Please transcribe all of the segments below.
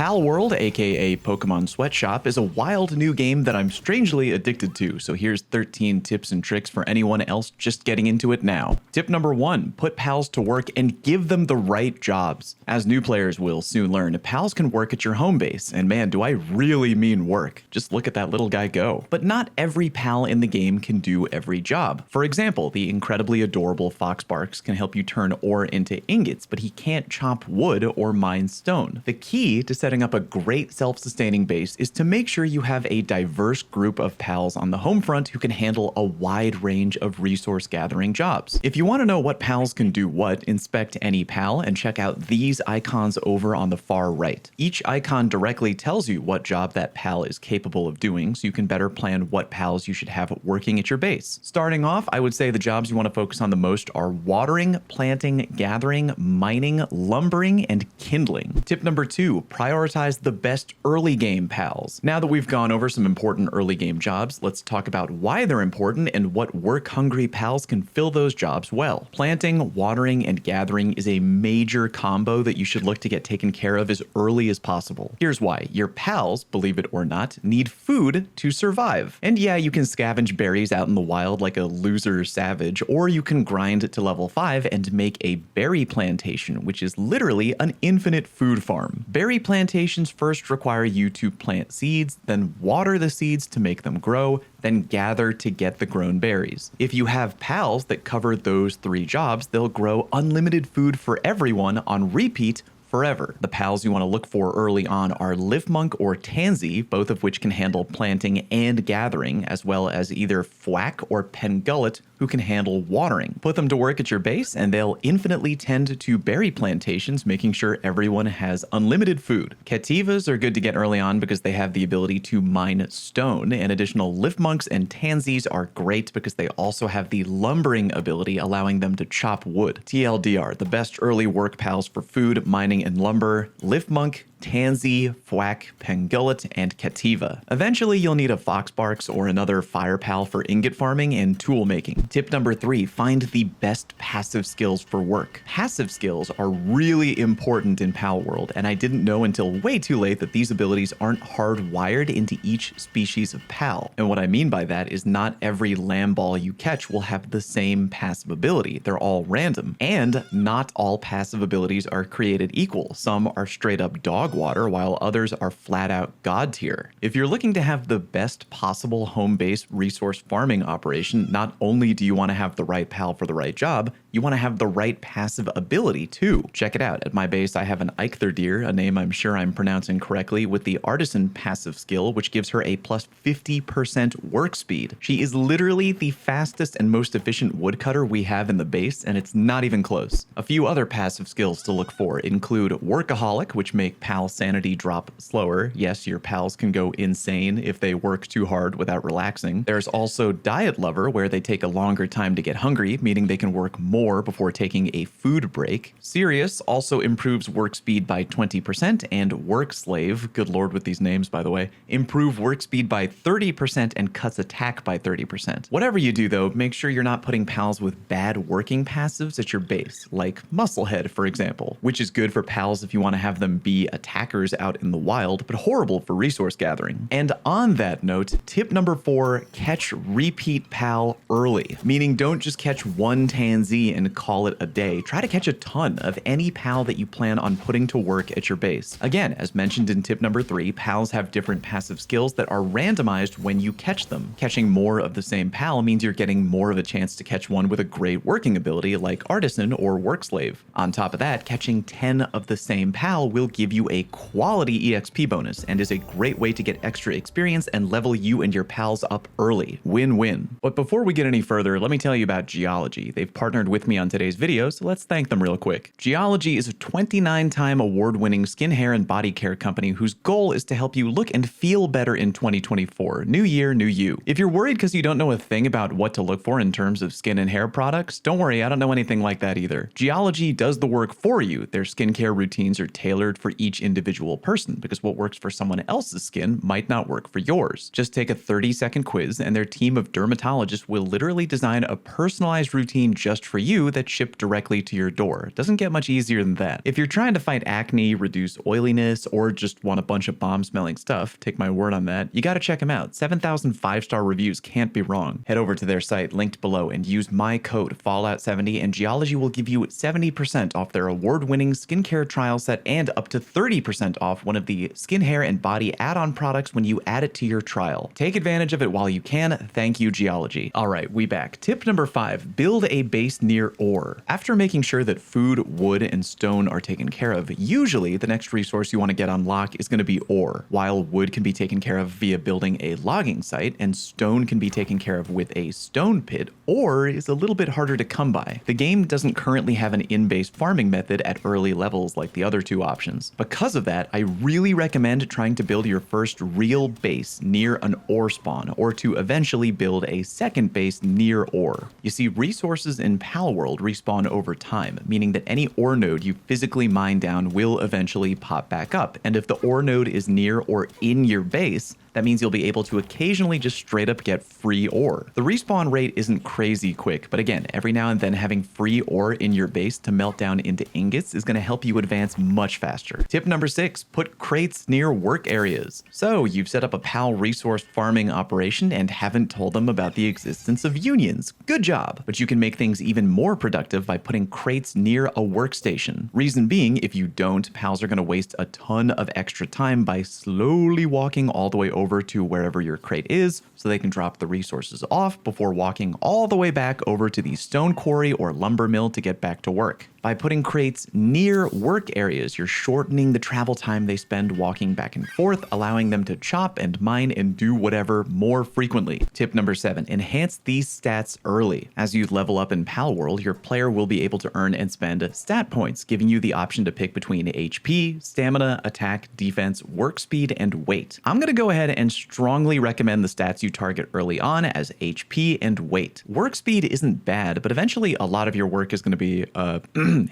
Palworld, aka Pokemon Sweatshop, is a wild new game that I'm strangely addicted to, so here's 13 tips and tricks for anyone else just getting into it now. Tip number 1, put pals to work and give them the right jobs. As new players will soon learn, pals can work at your home base, and man, do I really mean work. Just look at that little guy go. But not every pal in the game can do every job. For example, the incredibly adorable Foxbarks can help you turn ore into ingots, but he can't chop wood or mine stone. The key to setting up a great self-sustaining base is to make sure you have a diverse group of pals on the home front who can handle a wide range of resource gathering jobs. If you want to know what pals can do what, inspect any pal and check out these icons over on the far right. Each icon directly tells you what job that pal is capable of doing, so you can better plan what pals you should have working at your base. Starting off, I would say the jobs you want to focus on the most are watering, planting, gathering, mining, lumbering, and kindling. Tip number 2, prioritize the best early game pals. Now that we've gone over some important early game jobs, let's talk about why they're important and what work-hungry pals can fill those jobs well. Planting, watering, and gathering is a major combo that you should look to get taken care of as early as possible. Here's why. Your pals, believe it or not, need food to survive. And yeah, you can scavenge berries out in the wild like a loser savage, or you can grind to level 5 and make a berry plantation, which is literally an infinite food farm. Berry plantations first require you to plant seeds, then water the seeds to make them grow, then gather to get the grown berries. If you have pals that cover those 3 jobs, they'll grow unlimited food for everyone on repeat forever. The pals you want to look for early on are Liftmonk or Tansy, both of which can handle planting and gathering, as well as either Thwack or Pengullet, who can handle watering. Put them to work at your base and they'll infinitely tend to berry plantations, making sure everyone has unlimited food. Cativas are good to get early on because they have the ability to mine stone, and additional Liftmonks and Tansies are great because they also have the lumbering ability, allowing them to chop wood. TLDR, the best early work pals for food, mining, and lumber: Liftmonk, Tansy, Thwack, Pengullet, and Cativa. Eventually, you'll need a Foxbarks or another fire pal for ingot farming and tool making. Tip number 3, find the best passive skills for work. Passive skills are really important in Palworld, and I didn't know until way too late that these abilities aren't hardwired into each species of pal. And what I mean by that is not every lamball you catch will have the same passive ability. They're all random. And not all passive abilities are created equal. Some are straight up dog water, while others are flat out god tier. If you're looking to have the best possible home-based resource farming operation, not only do you want to have the right pal for the right job, you want to have the right passive ability too. Check it out. At my base, I have an Eiktherdeer, a name I'm sure I'm pronouncing correctly, with the Artisan passive skill, which gives her a plus 50% work speed. She is literally the fastest and most efficient woodcutter we have in the base, and it's not even close. A few other passive skills to look for include Workaholic, which make pal sanity drop slower. Yes, your pals can go insane if they work too hard without relaxing. There's also Diet Lover, where they take a longer time to get hungry, meaning they can work more before taking a food break. Serious also improves work speed by 20%, and Work Slave, good lord with these names by the way, improve work speed by 30% and cuts attack by 30%. Whatever you do though, make sure you're not putting pals with bad working passives at your base, like Musclehead for example, which is good for pals if you want to have them be attackers out in the wild, but horrible for resource gathering. And on that note, tip number 4, catch repeat pal early, meaning don't just catch one Tansy and call it a day. Try to catch a ton of any pal that you plan on putting to work at your base. Again, as mentioned in tip number 3, pals have different passive skills that are randomized when you catch them. Catching more of the same pal means you're getting more of a chance to catch one with a great working ability like Artisan or Work Slave. On top of that, catching 10 of the same pal will give you a quality EXP bonus and is a great way to get extra experience and level you and your pals up early. Win-win. But before we get any further, let me tell you about Geology. They've partnered with me on today's video, so let's thank them real quick. Geology is a 29-time award-winning skin, hair, and body care company whose goal is to help you look and feel better in 2024. New year, new you. If you're worried because you don't know a thing about what to look for in terms of skin and hair products, don't worry, I don't know anything like that either. Geology does the work for you. Their skincare routines are tailored for each individual person, because what works for someone else's skin might not work for yours. Just take a 30-second quiz and their team of dermatologists will literally design a personalized routine just for you that's shipped directly to your door. It doesn't get much easier than that. If you're trying to fight acne, reduce oiliness, or just want a bunch of bomb-smelling stuff, take my word on that, you gotta check them out. 7,000 5-star reviews can't be wrong. Head over to their site linked below and use my code Fallout70 and Geology will give you 70% off their award-winning skincare trial set and up to 30% off one of the skin, hair, and body add-on products when you add it to your trial. Take advantage of it while you can. Thank you, Geology. All right, we back. Tip number 5, build a base near ore. After making sure that food, wood, and stone are taken care of, usually the next resource you want to get on lock is going to be ore. While wood can be taken care of via building a logging site and stone can be taken care of with a stone pit, ore is a little bit harder to come by. The game doesn't currently have an in-base farming method at early levels like the other two options. Because of that, I really recommend trying to build your first real base near an ore spawn, or to eventually build a second base near ore. You see, resources in Palworld respawn over time, meaning that any ore node you physically mine down will eventually pop back up, and if the ore node is near or in your base, that means you'll be able to occasionally just straight up get free ore. The respawn rate isn't crazy quick, but again, every now and then having free ore in your base to melt down into ingots is going to help you advance much faster. Tip number 6, put crates near work areas. So you've set up a PAL resource farming operation and haven't told them about the existence of unions. Good job! But you can make things even more productive by putting crates near a workstation. Reason being, if you don't, PALs are going to waste a ton of extra time by slowly walking all the way over to wherever your crate is so they can drop the resources off before walking all the way back over to the stone quarry or lumber mill to get back to work. By putting crates near work areas, you're shortening the travel time they spend walking back and forth, allowing them to chop and mine and do whatever more frequently. Tip number 7, enhance these stats early. As you level up in Palworld, your player will be able to earn and spend stat points, giving you the option to pick between HP, stamina, attack, defense, work speed, and weight. I'm gonna go ahead and strongly recommend the stats you target early on as HP and weight. Work speed isn't bad, but eventually a lot of your work is gonna be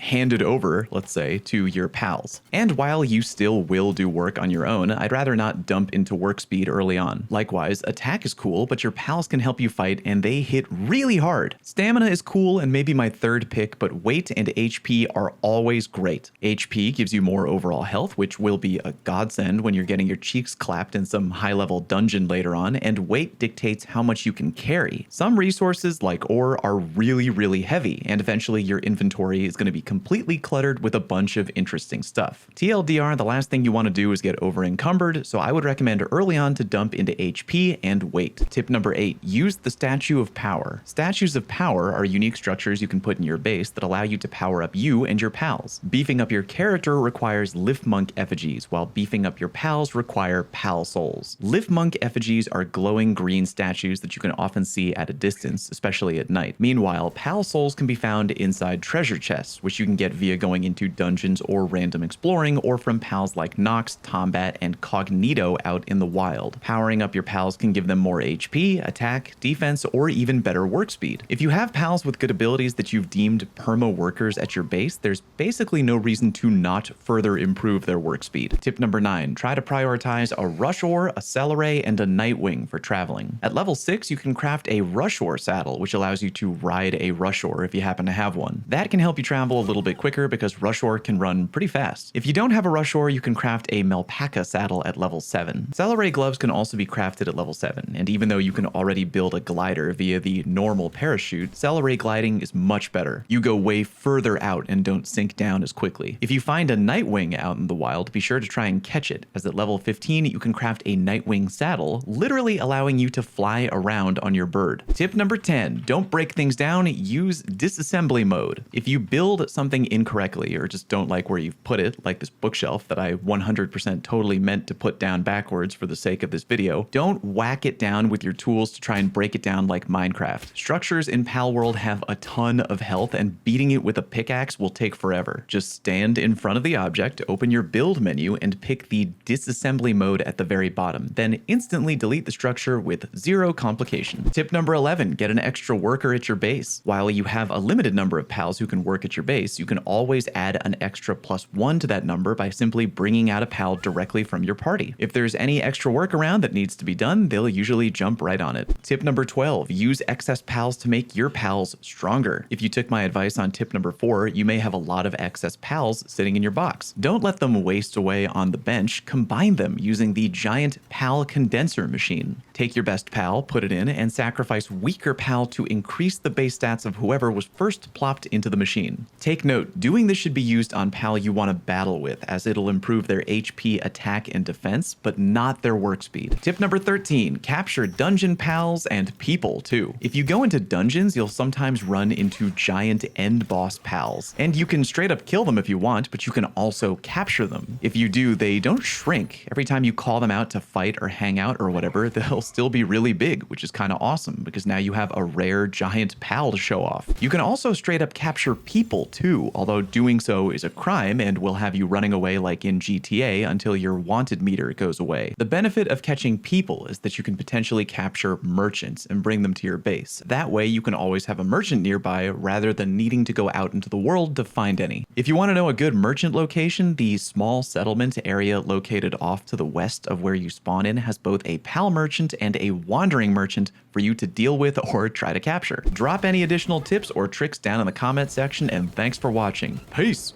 handed over, let's say, to your pals. And while you still will do work on your own, I'd rather not dump into work speed early on. Likewise, attack is cool, but your pals can help you fight and they hit really hard. Stamina is cool and maybe my third pick, but weight and HP are always great. HP gives you more overall health, which will be a godsend when you're getting your cheeks clapped in some high-level dungeon later on, and weight dictates how much you can carry. Some resources, like ore, are really heavy, and eventually your inventory is going to be completely cluttered with a bunch of interesting stuff. TLDR, the last thing you want to do is get over encumbered, so I would recommend early on to dump into HP and weight. Tip number 8, use the Statue of Power. Statues of Power are unique structures you can put in your base that allow you to power up you and your pals. Beefing up your character requires Lift Monk effigies, while beefing up your pals require Pal Souls. Lift Monk effigies are glowing green statues that you can often see at a distance, especially at night. Meanwhile, Pal Souls can be found inside treasure chests, which you can get via going into dungeons or random exploring, or from pals like Nox, Tombat, and Cognito out in the wild. Powering up your pals can give them more HP, attack, defense, or even better work speed. If you have pals with good abilities that you've deemed perma workers at your base, there's basically no reason to not further improve their work speed. Tip number 9, try to prioritize a rush ore, a celeray, and a nightwing for traveling. At level 6, you can craft a rush ore saddle, which allows you to ride a rush ore if you happen to have one. That can help you travel a little bit quicker because rush ore can run pretty fast. If you don't have a rush ore, you can craft a Melpaca saddle at level 7. Celeray gloves can also be crafted at level 7, and even though you can already build a glider via the normal parachute, celeray gliding is much better. You go way further out and don't sink down as quickly. If you find a nightwing out in the wild, be sure to try and catch it, as at level 15 you can craft a nightwing saddle, literally allowing you to fly around on your bird. Tip number 10, don't break things down, use disassembly mode. If you build something incorrectly or just don't like where you've put it, like this bookshelf that I 100% totally meant to put down backwards for the sake of this video, don't whack it down with your tools to try and break it down like Minecraft. Structures in Palworld have a ton of health and beating it with a pickaxe will take forever. Just stand in front of the object, open your build menu, and pick the disassembly mode at the very bottom. Then instantly delete the structure with zero complication. Tip number 11, get an extra worker at your base. While you have a limited number of pals who can work at your base, you can always add an extra +1 to that number by simply bringing out a pal directly from your party. If there's any extra work around that needs to be done, they'll usually jump right on it. Tip number 12, use excess pals to make your pals stronger. If you took my advice on tip number 4, you may have a lot of excess pals sitting in your box. Don't let them waste away on the bench, combine them using the giant pal condenser machine. Take your best pal, put it in, and sacrifice weaker pal to increase the base stats of whoever was first plopped into the machine. Take note, doing this should be used on pal you want to battle with, as it'll improve their HP, attack, and defense, but not their work speed. Tip number 13, capture dungeon pals and people too. If you go into dungeons, you'll sometimes run into giant end boss pals, and you can straight up kill them if you want, but you can also capture them. If you do, they don't shrink. Every time you call them out to fight or hang out or whatever, they'll still be really big, which is kind of awesome because now you have a rare giant pal to show off. You can also straight up capture people too, although doing so is a crime and will have you running away like in GTA until your wanted meter goes away. The benefit of catching people is that you can potentially capture merchants and bring them to your base. That way you can always have a merchant nearby rather than needing to go out into the world to find any. If you want to know a good merchant location, the small settlement area located off to the west of where you spawn in has both a pal merchant and a wandering merchant for you to deal with or try to capture. Drop any additional tips or tricks down in the comment section, and thanks for watching. Peace!